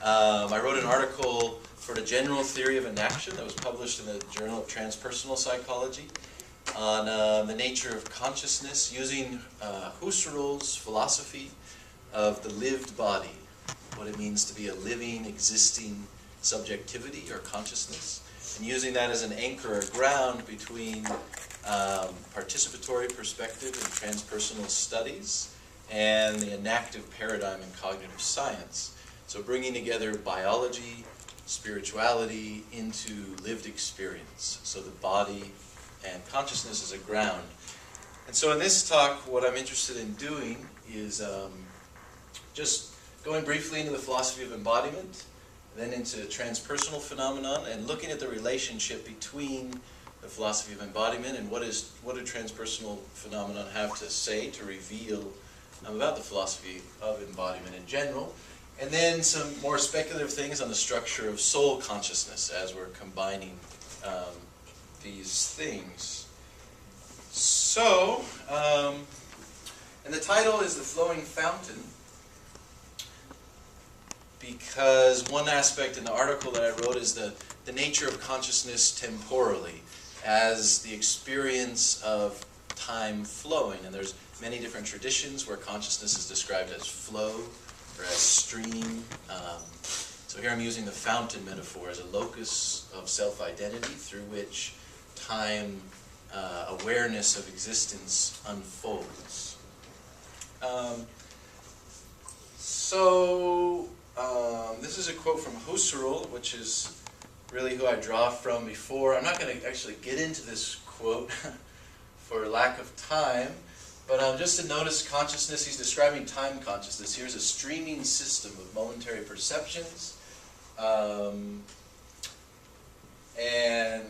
I wrote an article for the General Theory of Enaction that was published in the Journal of Transpersonal Psychology on the nature of consciousness using Husserl's philosophy of the lived body, what it means to be a living, existing subjectivity or consciousness, and using that as an anchor or ground between participatory perspective in transpersonal studies and the enactive paradigm in cognitive science. So bringing together biology, spirituality into lived experience. So the body and consciousness as a ground. And so in this talk, what I'm interested in doing is just going briefly into the philosophy of embodiment, then into transpersonal phenomenon, and looking at the relationship between the philosophy of embodiment and what do transpersonal phenomenon have to say, to reveal about the philosophy of embodiment in general. And then some more speculative things on the structure of soul consciousness as we're combining these things. So, and the title is The Flowing Fountain, because one aspect in the article that I wrote is the nature of consciousness temporally, as the experience of time flowing. And there's many different traditions where consciousness is described as flow or as stream. So here I'm using the fountain metaphor as a locus of self-identity through which time awareness of existence unfolds. This is a quote from Husserl, which is really who I draw from before. I'm not going to actually get into this quote for lack of time, but just to notice consciousness, he's describing time consciousness. Here's a streaming system of momentary perceptions, and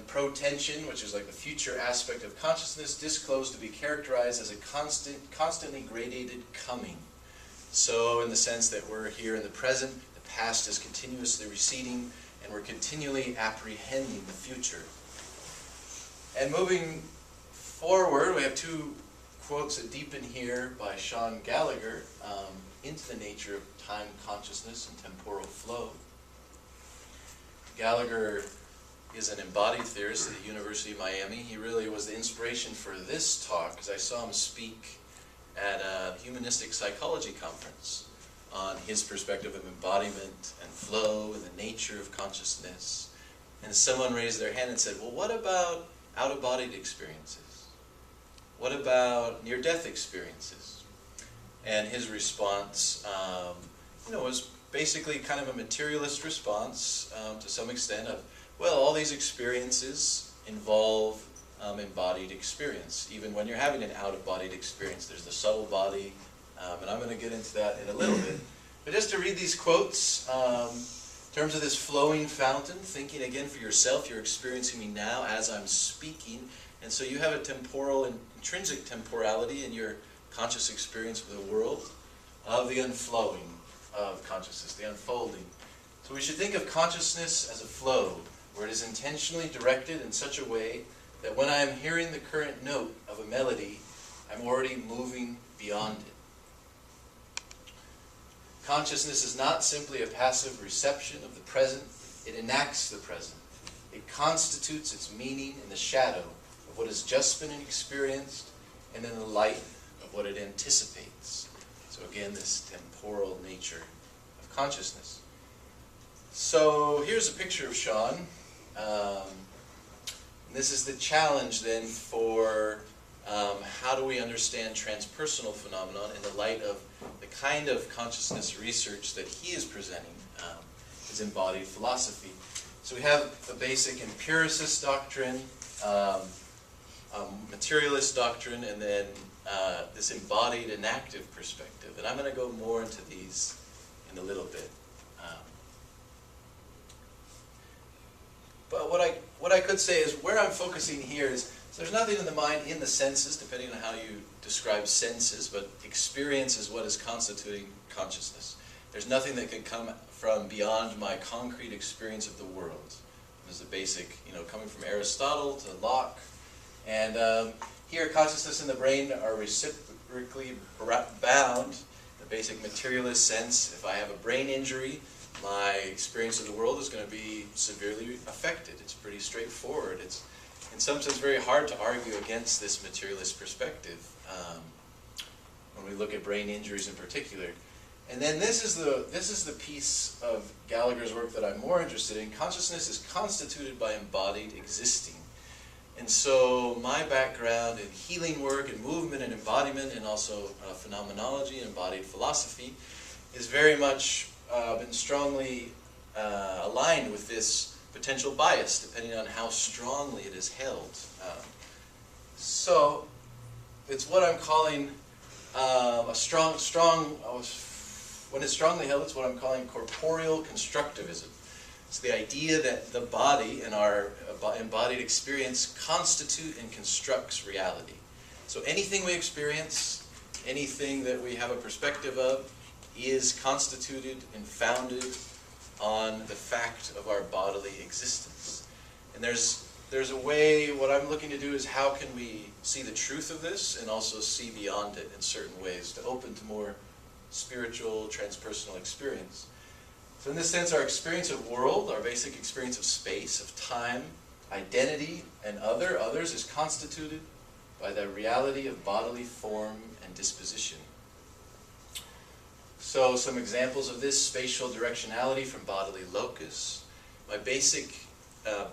protension, which is like the future aspect of consciousness, disclosed to be characterized as a constantly gradated coming. So in the sense that we're here in the present, the past is continuously receding, and we're continually apprehending the future. And moving forward, we have two quotes that deepen here by Sean Gallagher into the nature of time consciousness and temporal flow. Gallagher is an embodied theorist at the University of Miami. He really was the inspiration for this talk, because I saw him speak at a humanistic psychology conference on his perspective of embodiment and flow and the nature of consciousness. And someone raised their hand and said, well, what about out-of-body experiences? What about near-death experiences? And his response was basically kind of a materialist response to some extent of, well, all these experiences involve embodied experience. Even when you're having an out-of-bodied experience, there's the subtle body, and I'm going to get into that in a little bit. But just to read these quotes, in terms of this flowing fountain, thinking again for yourself, you're experiencing me now as I'm speaking, and so you have a temporal and intrinsic temporality in your conscious experience of the world, of the unflowing of consciousness, the unfolding. So we should think of consciousness as a flow, where it is intentionally directed in such a way that when I am hearing the current note of a melody, I'm already moving beyond it. Consciousness is not simply a passive reception of the present, it enacts the present. It constitutes its meaning in the shadow of what has just been experienced and in the light of what it anticipates. So again, this temporal nature of consciousness. So here's a picture of Sean. This is the challenge then for how do we understand transpersonal phenomenon in the light of the kind of consciousness research that he is presenting, his embodied philosophy. So we have a basic empiricist doctrine, materialist doctrine, and then this embodied and active perspective. And I'm going to go more into these in a little bit. But what I could say is where I'm focusing here is, so there's nothing in the mind in the senses, depending on how you describe senses, but experience is what is constituting consciousness. There's nothing that can come from beyond my concrete experience of the world. There's the basic, coming from Aristotle to Locke. And here, consciousness and the brain are reciprocally bound. The basic materialist sense, if I have a brain injury, my experience of the world is going to be severely affected. It's pretty straightforward. It's, in some sense, very hard to argue against this materialist perspective when we look at brain injuries in particular. And then this is the piece of Gallagher's work that I'm more interested in. Consciousness is constituted by embodied existing. And so my background in healing work and movement and embodiment and also phenomenology and embodied philosophy is very much been strongly aligned with this potential bias, depending on how strongly it is held. So it's what I'm calling when it's strongly held, it's what I'm calling corporeal constructivism. It's the idea that the body and our embodied experience constitute and constructs reality. So anything we experience, anything that we have a perspective of, is constituted and founded on the fact of our bodily existence. And there's a way, what I'm looking to do is how can we see the truth of this and also see beyond it in certain ways to open to more spiritual, transpersonal experience. So in this sense, our experience of world, our basic experience of space, of time, identity, and others is constituted by the reality of bodily form and disposition. So some examples of this: spatial directionality from bodily locus. My basic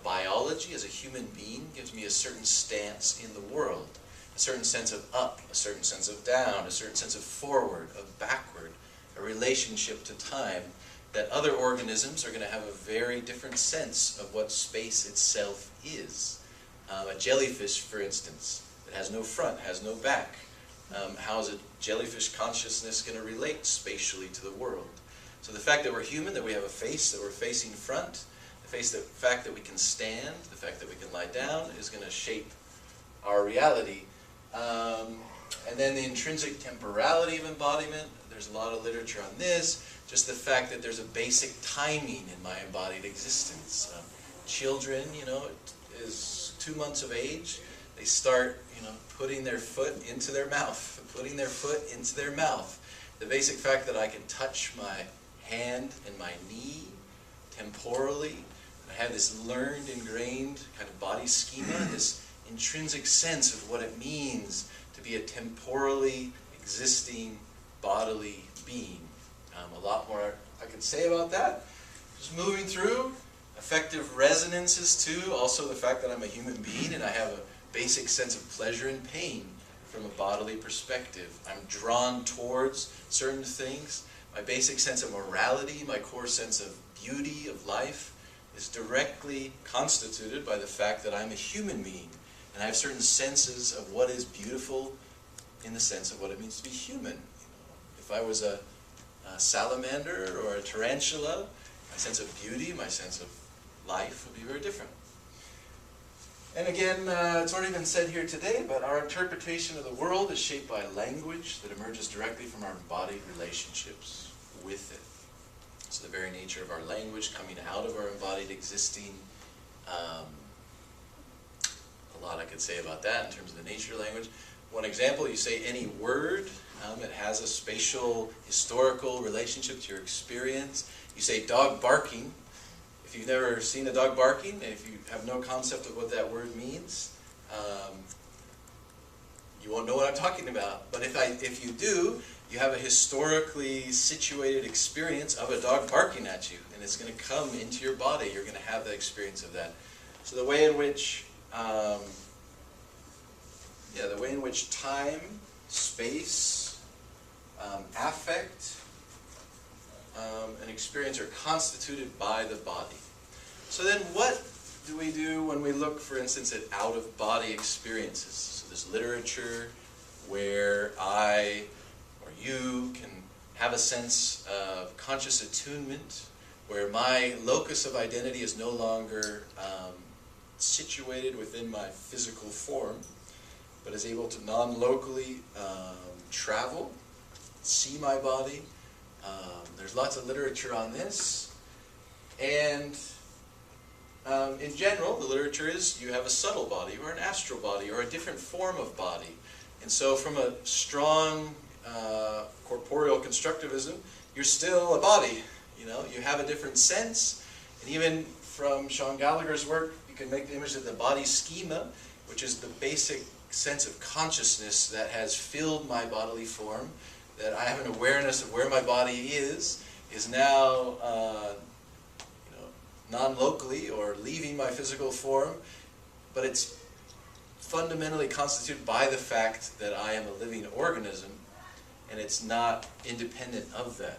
biology as a human being gives me a certain stance in the world, a certain sense of up, a certain sense of down, a certain sense of forward, of backward, a relationship to time, that other organisms are going to have a very different sense of what space itself is. A jellyfish, for instance, that has no front, has no back. How is a jellyfish consciousness going to relate spatially to the world? So the fact that we're human, that we have a face, that we're facing front, the fact that we can stand, the fact that we can lie down is going to shape our reality. And then the intrinsic temporality of embodiment, there's a lot of literature on this. Just the fact that there's a basic timing in my embodied existence. Children, is 2 months of age, they start, putting their foot into their mouth, putting their foot into their mouth. The basic fact that I can touch my hand and my knee temporally, I have this learned, ingrained kind of body schema, this intrinsic sense of what it means to be a temporally existing bodily being. A lot more I could say about that. Just moving through, affective resonances too, also the fact that I'm a human being and I have a basic sense of pleasure and pain from a bodily perspective. I'm drawn towards certain things. My basic sense of morality, my core sense of beauty, of life, is directly constituted by the fact that I'm a human being. And I have certain senses of what is beautiful in the sense of what it means to be human. If I was a salamander or a tarantula, my sense of beauty, my sense of life would be very different. And again, it's already been said here today, but our interpretation of the world is shaped by language that emerges directly from our embodied relationships with it. It's the very nature of our language coming out of our embodied existing. A lot I could say about that in terms of the nature of language. One example, you say any word, it has a spatial, historical relationship to your experience. You say dog barking. If you've never seen a dog barking, and if you have no concept of what that word means, you won't know what I'm talking about. But if you do, you have a historically situated experience of a dog barking at you, and it's going to come into your body. You're going to have the experience of that. So the way in which time, space, affect, and experience are constituted by the body. So then what do we do when we look, for instance, at out-of-body experiences? So there's literature where I or you can have a sense of conscious attunement, where my locus of identity is no longer situated within my physical form, but is able to non-locally travel, see my body. There's lots of literature on this. And in general, the literature is you have a subtle body or an astral body or a different form of body. And so from a strong corporeal constructivism, you're still a body. You know, you have a different sense. And even from Sean Gallagher's work, you can make the image of the body schema, which is the basic sense of consciousness that has filled my bodily form, that I have an awareness of where my body is now non-locally or leaving my physical form, but it's fundamentally constituted by the fact that I am a living organism, and it's not independent of that.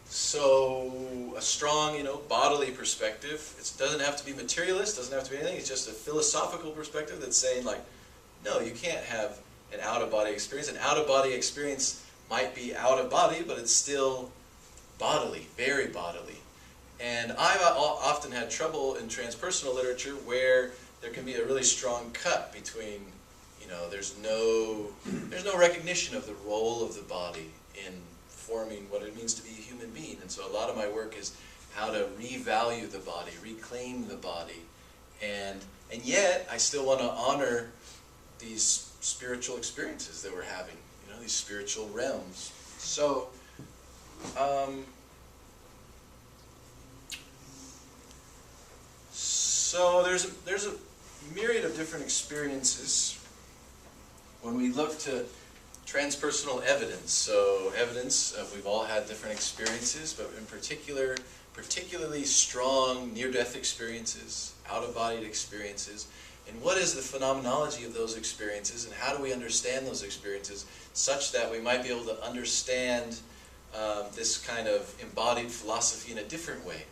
So a strong, bodily perspective, it doesn't have to be materialist, doesn't have to be anything, it's just a philosophical perspective that's saying, like, no, you can't have an out-of-body experience. An out-of-body experience might be out of body, but it's still bodily, very bodily. And I've often had trouble in transpersonal literature where there can be a really strong cut between, there's no recognition of the role of the body in forming what it means to be a human being. And so a lot of my work is how to revalue the body, reclaim the body. And yet, I still want to honor these spiritual experiences that we're having, these spiritual realms. So, there's a myriad of different experiences when we look to transpersonal evidence. So evidence, we've all had different experiences, but in particular, particularly strong near-death experiences, out-of-body experiences. And what is the phenomenology of those experiences, and how do we understand those experiences such that we might be able to understand this kind of embodied philosophy in a different way?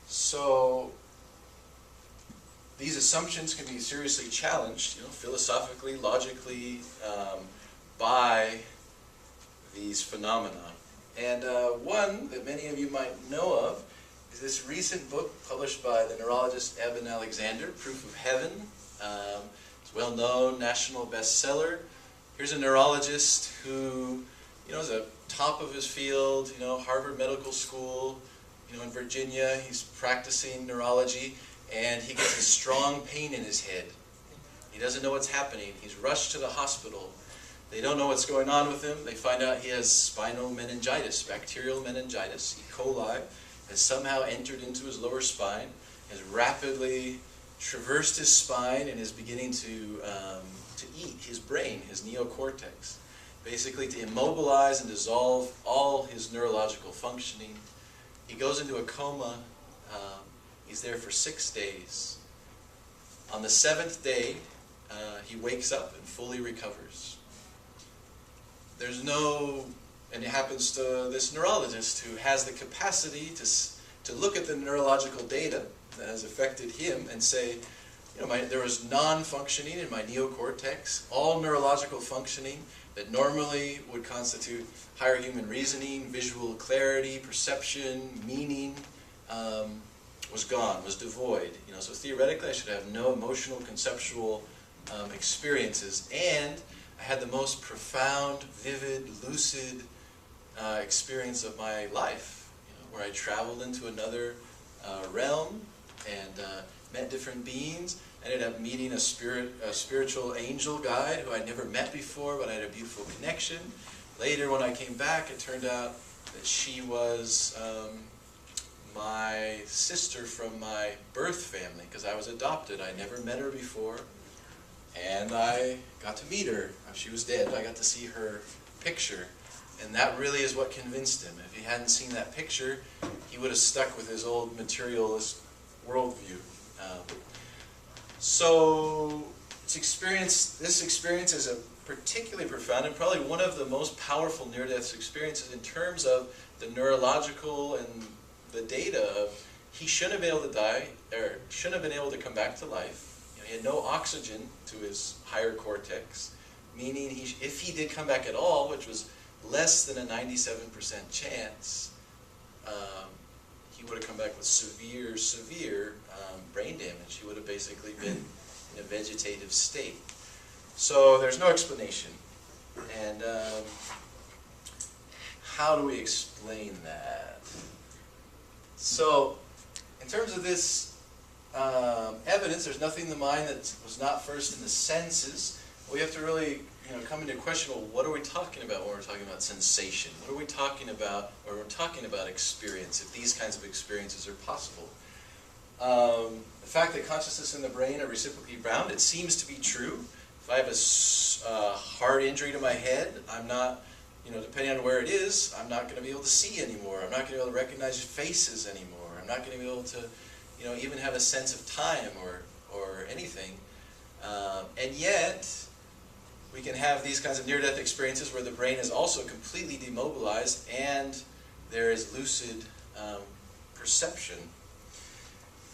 So these assumptions can be seriously challenged, philosophically, logically, by these phenomena. And one that many of you might know of is this recent book published by the neurologist Eben Alexander, Proof of Heaven. It's a well-known national bestseller. Here's a neurologist who, is a top of his field, Harvard Medical School, in Virginia. He's practicing neurology, and he gets a strong pain in his head. He doesn't know what's happening. He's rushed to the hospital. They don't know what's going on with him. They find out he has spinal meningitis, bacterial meningitis. E. coli has somehow entered into his lower spine, has rapidly traversed his spine, and is beginning to eat his brain, his neocortex, basically to immobilize and dissolve all his neurological functioning. He goes into a coma. He's there for 6 days. On the 7th day, he wakes up and fully recovers. And it happens to this neurologist who has the capacity to look at the neurological data that has affected him and say, there was non-functioning in my neocortex, all neurological functioning that normally would constitute higher human reasoning, visual clarity, perception, meaning, was gone, was devoid. So theoretically I should have no emotional, conceptual experiences, and I had the most profound, vivid, lucid experience of my life, where I traveled into another realm and met different beings. I ended up meeting a spiritual angel guide who I'd never met before, but I had a beautiful connection. Later, when I came back, it turned out that she was my sister from my birth family, because I was adopted. I never met her before, and I got to meet her. She was dead. I got to see her picture, and that really is what convinced him. If he hadn't seen that picture, he would have stuck with his old materialist worldview. So this experience is a particularly profound and probably one of the most powerful near-death experiences in terms of the neurological and the data of he shouldn't have been able to die, or shouldn't have been able to come back to life. He had no oxygen to his higher cortex, meaning if he did come back at all, which was less than a 97% chance, he would have come back with severe brain damage. He would have basically been in a vegetative state. So there's no explanation. And how do we explain that? So in terms of this evidence, there's nothing in the mind that was not first in the senses. We have to really come into question, well, what are we talking about when we're talking about sensation? What are we talking about when we're talking about experience, if these kinds of experiences are possible? The fact that consciousness and the brain are reciprocally bound, it seems to be true. If I have a hard injury to my head, I'm not, depending on where it is, I'm not going to be able to see anymore. I'm not going to be able to recognize faces anymore. I'm not going to be able to, even have a sense of time or anything. And yet, we can have these kinds of near-death experiences where the brain is also completely demobilized and there is lucid perception.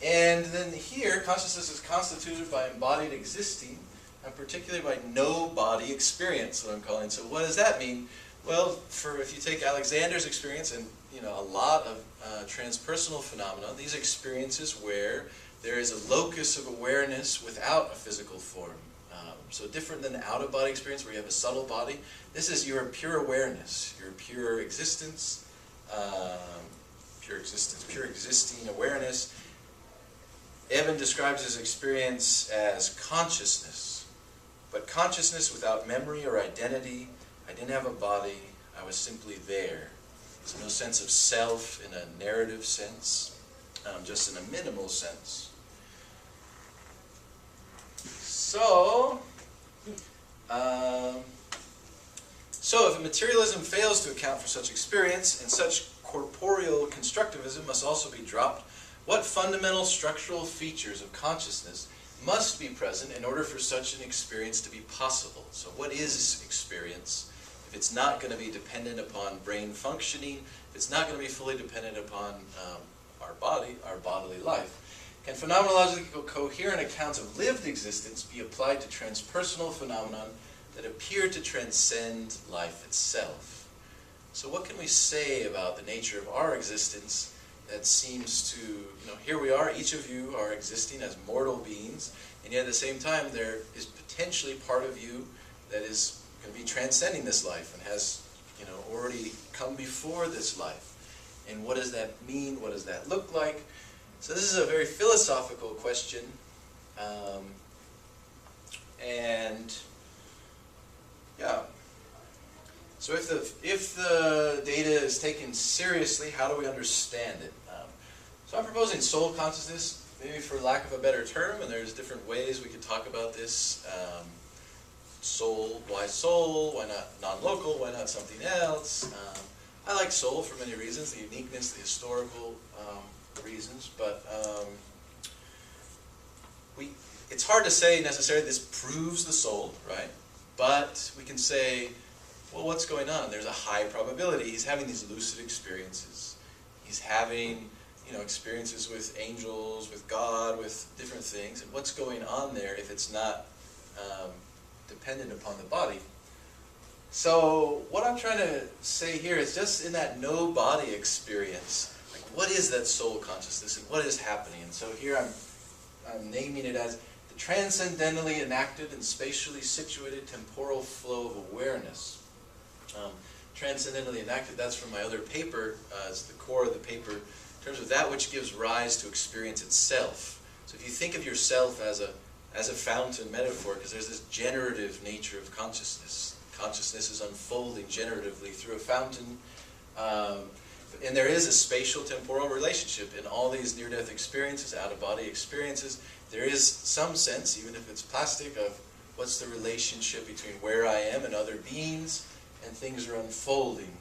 And then here, consciousness is constituted by embodied existing, and particularly by no-body experience, what I'm calling. So what does that mean? Well, if you take Alexander's experience and a lot of transpersonal phenomena, these experiences where there is a locus of awareness without a physical form. So different than the out-of-body experience where you have a subtle body. This is your pure awareness, your pure existence, pure existing awareness. Evan describes his experience as consciousness, but consciousness without memory or identity. I didn't have a body, I was simply there. There's no sense of self in a narrative sense, just in a minimal sense. So if materialism fails to account for such experience, and such corporeal constructivism must also be dropped, what fundamental structural features of consciousness must be present in order for such an experience to be possible? So what is experience if it's not going to be dependent upon brain functioning, if it's not going to be fully dependent upon our bodily life? Can phenomenologically coherent accounts of lived existence be applied to transpersonal phenomenon that appear to transcend life itself? So what can we say about the nature of our existence that seems to, here we are, each of you are existing as mortal beings, and yet at the same time there is potentially part of you that is going to be transcending this life and has, already come before this life. And what does that mean? What does that look like? So this is a very philosophical question, and yeah. So if the data is taken seriously, how do we understand it? So I'm proposing soul consciousness, maybe for lack of a better term, and there's different ways we could talk about this. Soul, why not non-local, why not something else? I like soul for many reasons, the uniqueness, the historical reasons, but it's hard to say necessarily this proves the soul, right? But we can say, well, what's going on? There's a high probability he's having these lucid experiences. He's having, experiences with angels, with God, with different things. And what's going on there if it's not dependent upon the body? So what I'm trying to say here is just in that no-body experience, like what is that soul consciousness and what is happening? And so here I'm naming it as the transcendentally enacted and spatially situated temporal flow of awareness. Transcendently enacted, that's from my other paper, it's the core of the paper, in terms of that which gives rise to experience itself. So if you think of yourself as a fountain metaphor, because there's this generative nature of consciousness. Consciousness is unfolding generatively through a fountain, and there is a spatial temporal relationship in all these near-death experiences, out-of-body experiences. There is some sense, even if it's plastic, of what's the relationship between where I am and other beings, and things are unfolding.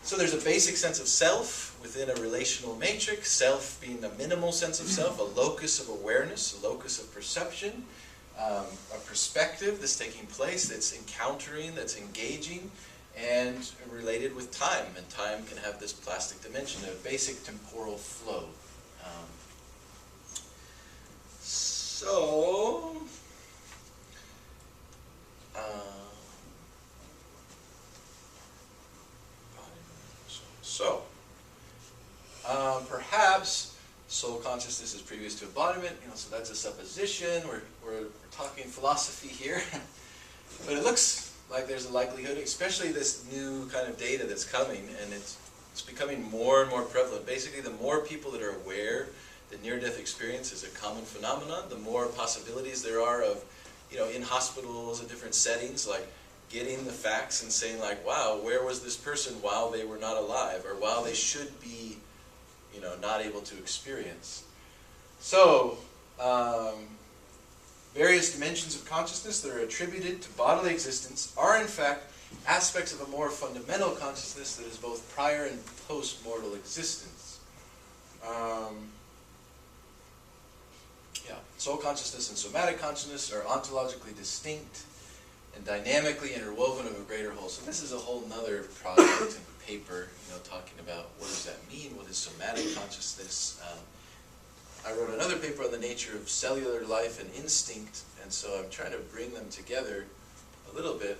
So there's a basic sense of self within a relational matrix, self being a minimal sense of self, a locus of awareness, a locus of perception, a perspective that's taking place, that's encountering, that's engaging, and related with time. And time can have this plastic dimension, a basic temporal flow. Perhaps soul consciousness is previous to embodiment, so that's a supposition. We're talking philosophy here. But it looks like there's a likelihood, especially this new kind of data that's coming, and it's becoming more and more prevalent. Basically, the more people that are aware that near-death experience is a common phenomenon, the more possibilities there are of in hospitals and different settings, like getting the facts and saying like, wow, where was this person while they were not alive, or while they should be, not able to experience. So, various dimensions of consciousness that are attributed to bodily existence are in fact aspects of a more fundamental consciousness that is both prior and post-mortal existence. Soul consciousness and somatic consciousness are ontologically distinct and dynamically interwoven of a greater whole. So this is a whole nother project and paper, talking about what does that mean, what is somatic consciousness. I wrote another paper on the nature of cellular life and instinct, and so I'm trying to bring them together a little bit.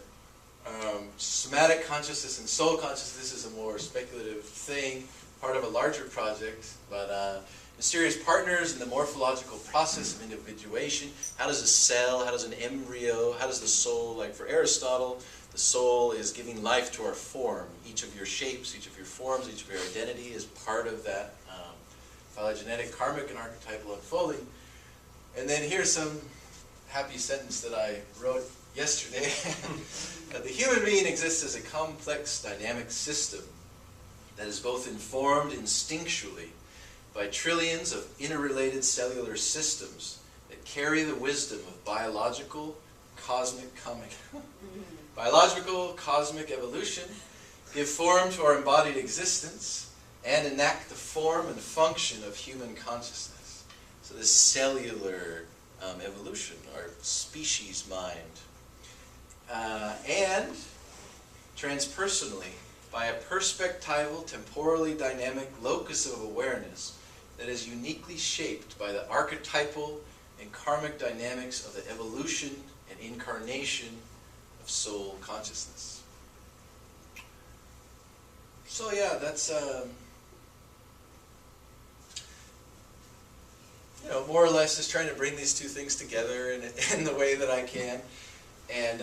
Somatic consciousness and soul consciousness is a more speculative thing, part of a larger project, but mysterious partners in the morphological process of individuation. How does a cell, how does an embryo, how does the soul, like for Aristotle, the soul is giving life to our form. Each of your shapes, each of your forms, each of your identity is part of that phylogenetic, karmic, and archetypal unfolding. And then here's some happy sentence that I wrote yesterday. The human being exists as a complex dynamic system that is both informed instinctually by trillions of interrelated cellular systems that carry the wisdom of biological, cosmic evolution, give form to our embodied existence, and enact the form and function of human consciousness. So this cellular evolution, our species mind. And transpersonally, by a perspectival, temporally dynamic locus of awareness that is uniquely shaped by the archetypal and karmic dynamics of the evolution and incarnation of soul consciousness. So yeah, that's more or less just trying to bring these two things together in the way that I can, and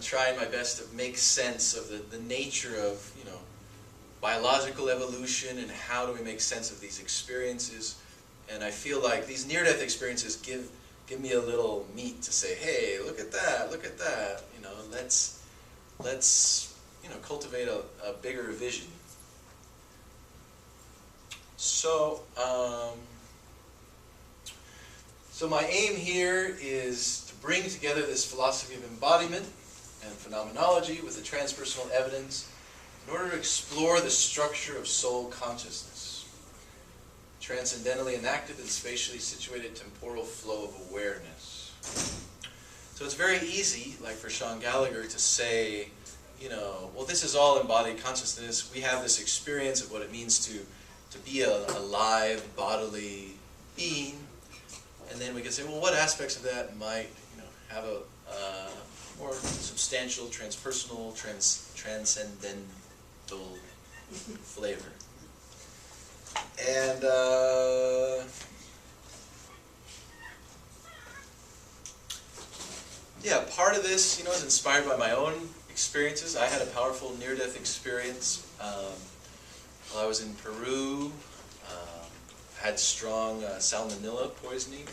trying my best to make sense of the nature of biological evolution and how do we make sense of these experiences. And I feel like these near-death experiences give me a little meat to say, hey, look at that, let's cultivate a bigger vision. So my aim here is to bring together this philosophy of embodiment and phenomenology with the transpersonal evidence in order to explore the structure of soul consciousness, transcendentally enacted and spatially situated temporal flow of awareness. So it's very easy, like for Sean Gallagher, to say, well, this is all embodied consciousness. We have this experience of what it means to be a live bodily being, and then we can say, well, what aspects of that might have a more substantial, transpersonal, transcendental flavor. And part of this, is inspired by my own experiences. I had a powerful near-death experience while I was in Peru. Had strong salmonella poisoning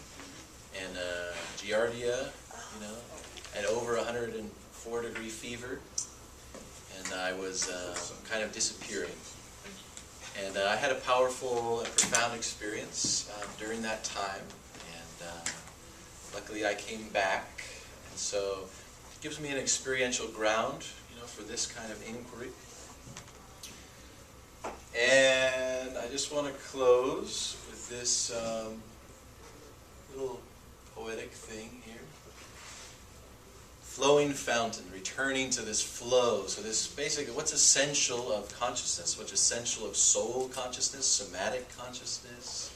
and giardia, and over 104-degree fever. And I was kind of disappearing. And I had a powerful and profound experience during that time. And luckily I came back. And so it gives me an experiential ground, for this kind of inquiry. And I just want to close with this little poetic thing here. Flowing fountain, returning to this flow. So this basically, what's essential of consciousness? What's essential of soul consciousness, somatic consciousness?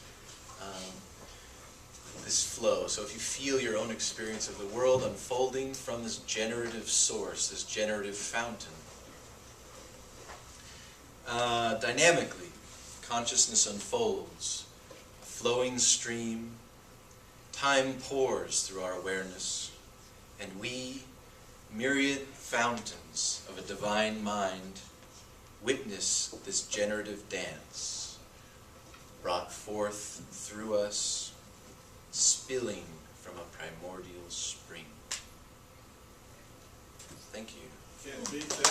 This flow. So if you feel your own experience of the world unfolding from this generative source, this generative fountain, dynamically, consciousness unfolds, a flowing stream, time pours through our awareness, and we, myriad fountains of a divine mind, witness this generative dance, brought forth through us, spilling from a primordial spring. Thank you. Can't beat that.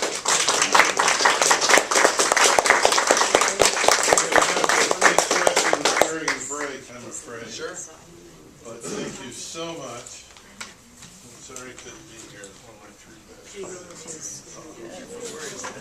We're going to have questions during the break, I'm afraid. Sure. But thank you so much. I'm sorry I couldn't be here. It's one of my 3 best friends.